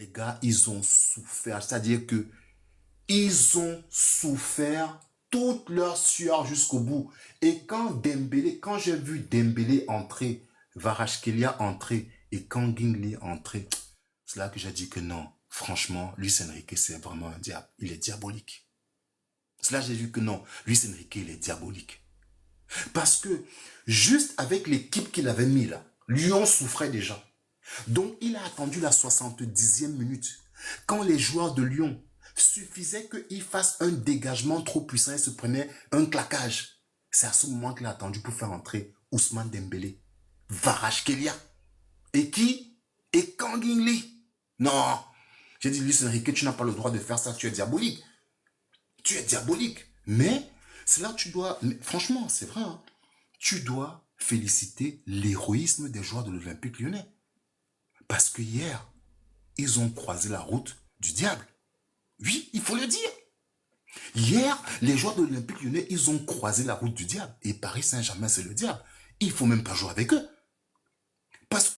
Les gars, ils ont souffert. C'est-à-dire que ils ont souffert toute leur sueur jusqu'au bout. Et quand j'ai vu Dembélé entrer, Kvaratskhelia entrer et Kangin entrer, c'est là que j'ai dit que non. Franchement, Luis Enrique, c'est vraiment un diable. Il est diabolique. C'est là que j'ai vu que non. Luis Enrique, il est diabolique. Parce que, juste avec l'équipe qu'il avait mis là, Lyon souffrait déjà. Donc, il a attendu la 70e minute. Quand les joueurs de Lyon suffisait qu'ils fassent un dégagement trop puissant et se prenaient un claquage. C'est à ce moment qu'il a attendu pour faire entrer Ousmane Dembélé, Kvaratskhelia. Et qui? Et Kangin Lee. Non. J'ai dit, Luis Enrique, tu n'as pas le droit de faire ça, tu es diabolique. Tu es diabolique. Mais c'est là que tu dois, franchement, c'est vrai, hein, tu dois féliciter l'héroïsme des joueurs de l'Olympique Lyonnais. Parce que hier, ils ont croisé la route du diable. Oui, il faut le dire. Hier, les joueurs de l'Olympique Lyonnais, ils ont croisé la route du diable. Et Paris Saint-Germain, c'est le diable. Il ne faut même pas jouer avec eux. Parce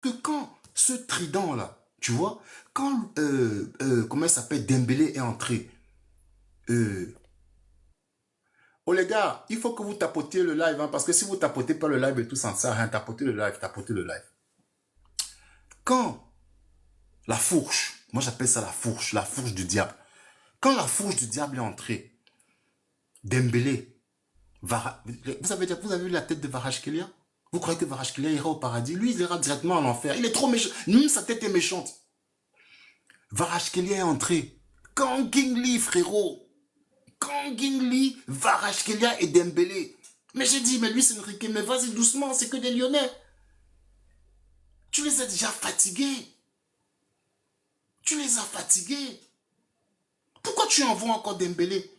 que quand ce trident-là, tu vois, quand, comment il s'appelle, Dembélé est entré, oh les gars, il faut que vous tapotiez le live, hein, parce que si vous tapotez pas le live et tout ça ne sert à rien, tapotez le live, tapotez le live. Quand la fourche, moi j'appelle ça la fourche du diable. Quand la fourche du diable est entrée, Dembélé, vous avez vu la tête de Kvaratskhelia? Vous croyez que Kvaratskhelia ira au paradis? Lui, il ira directement en enfer. Il est trop méchant. Même sa tête est méchante. Kvaratskhelia est entré. Kangin Lee, frérot. Kangin Lee, Kvaratskhelia et Dembélé. Mais j'ai dit, mais lui, c'est Enrique, mais vas-y doucement, c'est que des Lyonnais. Tu les as déjà fatigués. Tu les as fatigués. Pourquoi tu envoies encore Dembélé?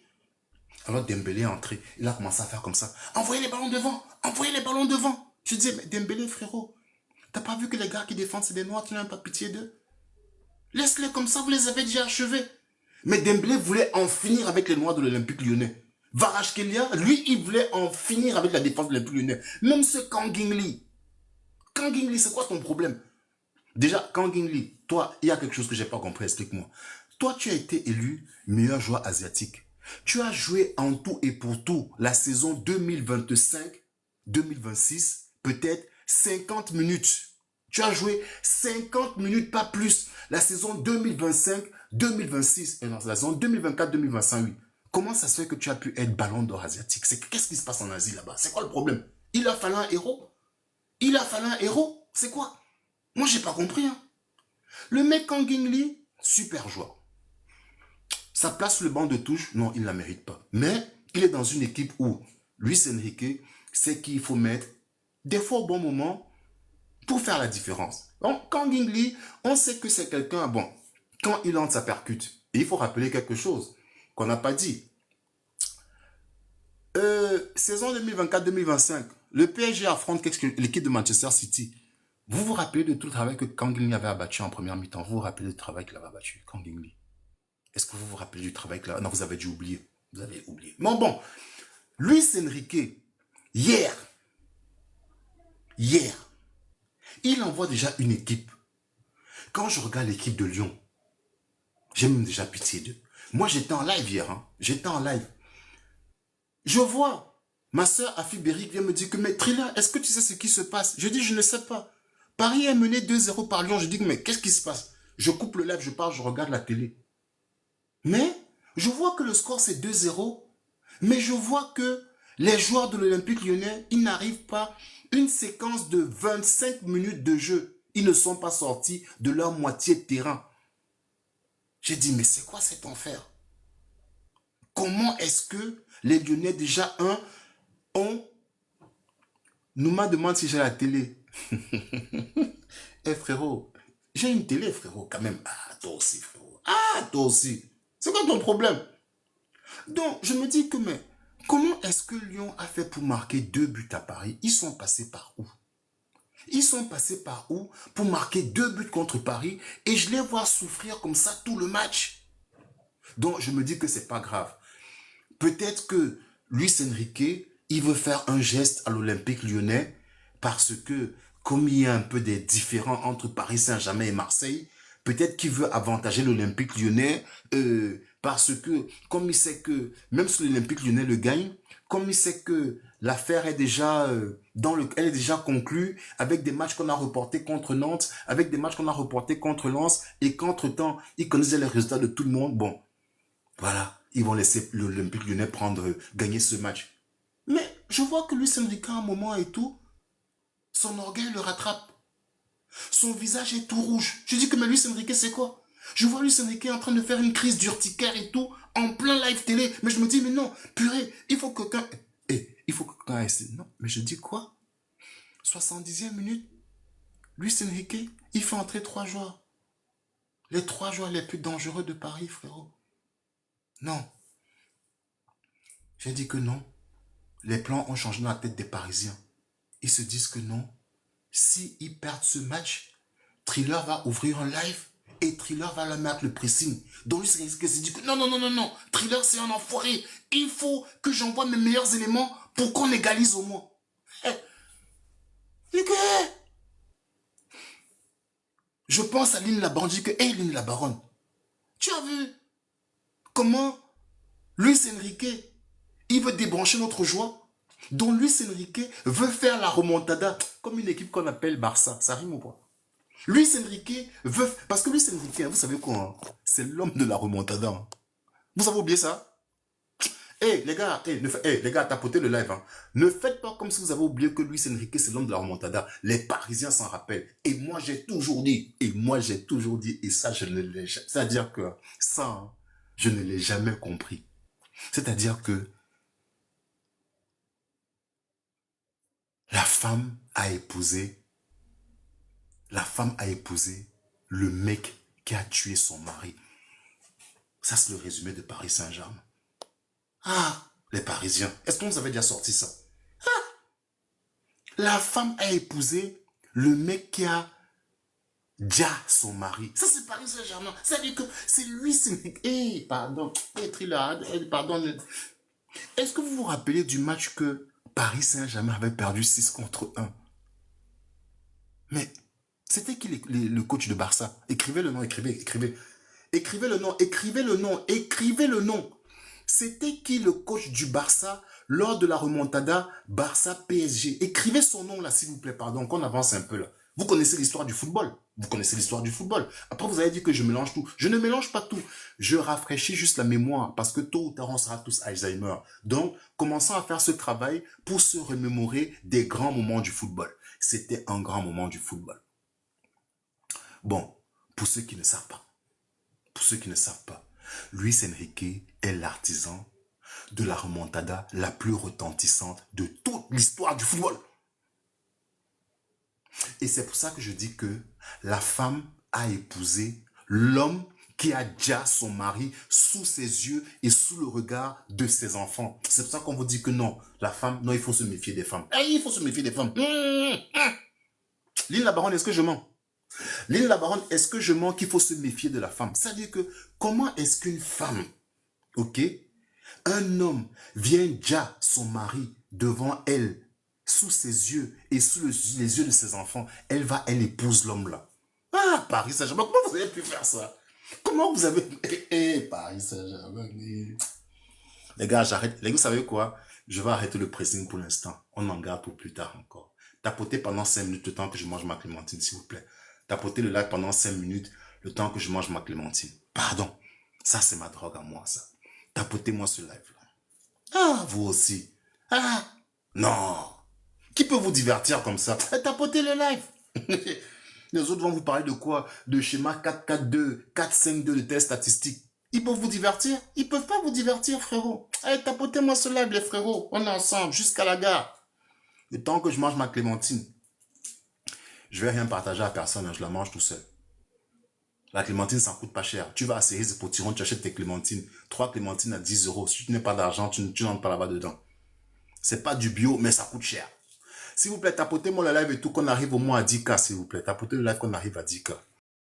Alors Dembélé est entré. Il a commencé à faire comme ça. Envoyez les ballons devant. Envoyez les ballons devant. Je dis, mais Dembélé, frérot, t'as pas vu que les gars qui défendent, c'est des noirs, tu n'as pas pitié d'eux? Laisse-les comme ça, vous les avez déjà achevés. Mais Dembélé voulait en finir avec les noirs de l'Olympique Lyonnais. Kvaratskhelia, lui, il voulait en finir avec la défense de l'Olympique Lyonnais. Même ce Kangin Lee. Kangin Lee, c'est quoi ton problème? Déjà, Kangin Lee, toi, il y a quelque chose que j'ai pas compris, explique-moi. Toi, tu as été élu meilleur joueur asiatique. Tu as joué en tout et pour tout la saison 2025-2026, peut-être 50 minutes. Tu as joué 50 minutes, pas plus. La saison 2025-2026, et non, c'est la saison 2024-2025, oui. Comment ça se fait que tu as pu être ballon d'or asiatique? Qu'est-ce qui se passe en Asie là-bas? C'est quoi le problème? Il a fallu un héros? Il a fallu un héros? C'est quoi? Moi, j'ai pas compris. Hein. Le mec Kangin Lee, super joueur. Sa place sur le banc de touche, non, il ne la mérite pas. Mais il est dans une équipe où Luis Enrique sait qu'il faut mettre des fois au bon moment pour faire la différence. Donc, Kangin Lee, on sait que c'est quelqu'un, bon, quand il entre, ça percute. Et il faut rappeler quelque chose qu'on n'a pas dit. Saison 2024-2025, le PSG affronte l'équipe de Manchester City. Vous vous rappelez de tout le travail que Kangin Lee avait abattu en première mi-temps? Vous vous rappelez du travail qu'il avait abattu, Kangin Lee? Est-ce que vous vous rappelez du travail qu'il a... Non, vous avez dû oublier. Vous avez oublié. Mais bon, Luis Enrique, hier, il envoie déjà une équipe. Quand je regarde l'équipe de Lyon, j'ai même déjà pitié d'eux. Moi, j'étais en live hier. Hein. J'étais en live. Je vois ma soeur Afibérique vient me dire que, mais Trilla, est-ce que tu sais ce qui se passe? Je dis, je ne sais pas. Paris est mené 2-0 par Lyon. Je dis, mais qu'est-ce qui se passe? Je coupe le live, je parle, je regarde la télé. Mais je vois que le score c'est 2-0. Mais je vois que les joueurs de l'Olympique Lyonnais, ils n'arrivent pas. Une séquence de 25 minutes de jeu. Ils ne sont pas sortis de leur moitié de terrain. J'ai dit, mais c'est quoi cet enfer? Comment est-ce que les Lyonnais, déjà, ont... Nouma demande si j'ai la télé. Eh frérot, j'ai une télé frérot quand même. Ah, toi aussi frérot. Ah, toi aussi. C'est quoi ton problème? Donc, je me dis que, mais, comment est-ce que Lyon a fait pour marquer 2 buts à Paris? Ils sont passés par où? Ils sont passés par où pour marquer 2 buts contre Paris et je les vois souffrir comme ça tout le match? Donc, je me dis que c'est pas grave. Peut-être que Luis Enrique, il veut faire un geste à l'Olympique Lyonnais parce que, comme il y a un peu des différends entre Paris Saint-Germain et Marseille, Peut-être qu'il veut avantager l'Olympique Lyonnais parce que, comme il sait que, même si l'Olympique Lyonnais le gagne, comme il sait que l'affaire est déjà elle est déjà conclue avec des matchs qu'on a reportés contre Nantes, avec des matchs qu'on a reportés contre Lens, et qu'entre-temps, il connaissait les résultats de tout le monde. Bon, voilà, ils vont laisser l'Olympique Lyonnais gagner ce match. Mais je vois que Luis Enrique, à un moment et tout, son orgueil le rattrape. Son visage est tout rouge. Je dis que mais Luis Enrique, c'est quoi? Je vois Luis Enrique en train de faire une crise d'urticaire et tout, en plein live télé. Mais je me dis, mais non, purée, il faut que quelqu'un... il faut que quelqu'un essaie. Non, mais je dis quoi? 70e minute, Luis Enrique, il fait entrer 3 joueurs. Les 3 joueurs les plus dangereux de Paris, frérot. Non. J'ai dit que non. Les plans ont changé dans la tête des Parisiens. Ils se disent que non. Si ils perdent ce match, Thriller va ouvrir un live et Thriller va leur mettre le pressing. Donc lui, c'est dit que non, non, non, non, non. Thriller, c'est un enfoiré. Il faut que j'envoie mes meilleurs éléments pour qu'on égalise au moins. Je pense à Lynn la Baronne. Je dis que, hé, Lynn la Baronne, tu as vu comment Luis Enrique, il veut débrancher notre joie? Donc Luis Enrique veut faire la remontada comme une équipe qu'on appelle Barça. Ça rime ou pas? Luis Enrique veut... Parce que Luis Enrique, vous savez quoi, hein? C'est l'homme de la remontada. Hein. Vous avez oublié ça? Les gars, les gars, tapotez le live. Hein. Ne faites pas comme si vous avez oublié que Luis Enrique, c'est l'homme de la remontada. Les Parisiens s'en rappellent. Et moi, j'ai toujours dit, et ça, je ne l'ai jamais... C'est-à-dire que ça, hein, je ne l'ai jamais compris. C'est-à-dire que la femme a épousé le mec qui a tué son mari. Ça, c'est le résumé de Paris Saint-Germain. Ah, les Parisiens. Est-ce qu'on vous avait déjà sorti ça? Ah, la femme a épousé le mec qui a déjà son mari. Ça, c'est Paris Saint-Germain. Ça veut dire que c'est lui, c'est... pardon. Pardon. Est-ce que vous vous rappelez du match que Paris Saint-Germain avait perdu 6 contre 1? Mais c'était qui le coach de Barça? Écrivez le nom, écrivez le nom. C'était qui le coach du Barça lors de la remontada Barça-PSG? Écrivez son nom là, s'il vous plaît, pardon, qu'on avance un peu là. Vous connaissez l'histoire du football. Après, vous avez dit que je mélange tout. Je ne mélange pas tout. Je rafraîchis juste la mémoire parce que tôt ou tard, on sera tous Alzheimer. Donc, commençons à faire ce travail pour se remémorer des grands moments du football. C'était un grand moment du football. Bon, pour ceux qui ne savent pas, Luis Enrique est l'artisan de la remontada la plus retentissante de toute l'histoire du football. Et c'est pour ça que je dis que la femme a épousé l'homme qui a déjà son mari sous ses yeux et sous le regard de ses enfants. C'est pour ça qu'on vous dit que non, la femme, non, il faut se méfier des femmes. Il faut se méfier des femmes. Lynn la Baronne, est-ce que je mens? Lynn la Baronne, est-ce que je mens qu'il faut se méfier de la femme? C'est-à-dire que, comment est-ce qu'une femme, ok, un homme vient déjà son mari devant elle, sous ses yeux et sous les yeux de ses enfants, elle épouse l'homme là. Ah, Paris Saint-Germain, comment vous avez pu faire ça? Comment vous avez... Paris Saint-Germain. Les gars, j'arrête. Les gars, vous savez quoi? Je vais arrêter le pressing pour l'instant. On en garde pour plus tard encore. Tapotez pendant 5 minutes le temps que je mange ma clémentine, s'il vous plaît. Tapotez le like pendant 5 minutes le temps que je mange ma clémentine. Pardon. Ça, c'est ma drogue à moi, ça. Tapotez-moi ce live-là. Ah, vous aussi. Ah, non. Qui peut vous divertir comme ça? Tapotez le live. Les autres vont vous parler de quoi? De schéma 4-4-2, 4-5-2 de tests statistiques. Ils peuvent vous divertir? Ils peuvent pas vous divertir, frérot. Allez, tapotez-moi ce live, les frérots. On est ensemble jusqu'à la gare. Le temps que je mange ma clémentine. Je vais rien partager à personne, hein, je la mange tout seul. La clémentine, ça ne coûte pas cher. Tu vas à Cerise Potiron, tu achètes tes clémentines. 3 clémentines à 10 €. Si tu n'as pas d'argent, tu n'entres pas là-bas dedans. C'est pas du bio, mais ça coûte cher. S'il vous plaît, tapotez-moi le live et tout, qu'on arrive au moins à 10K, s'il vous plaît. Tapotez le live qu'on arrive à 10K.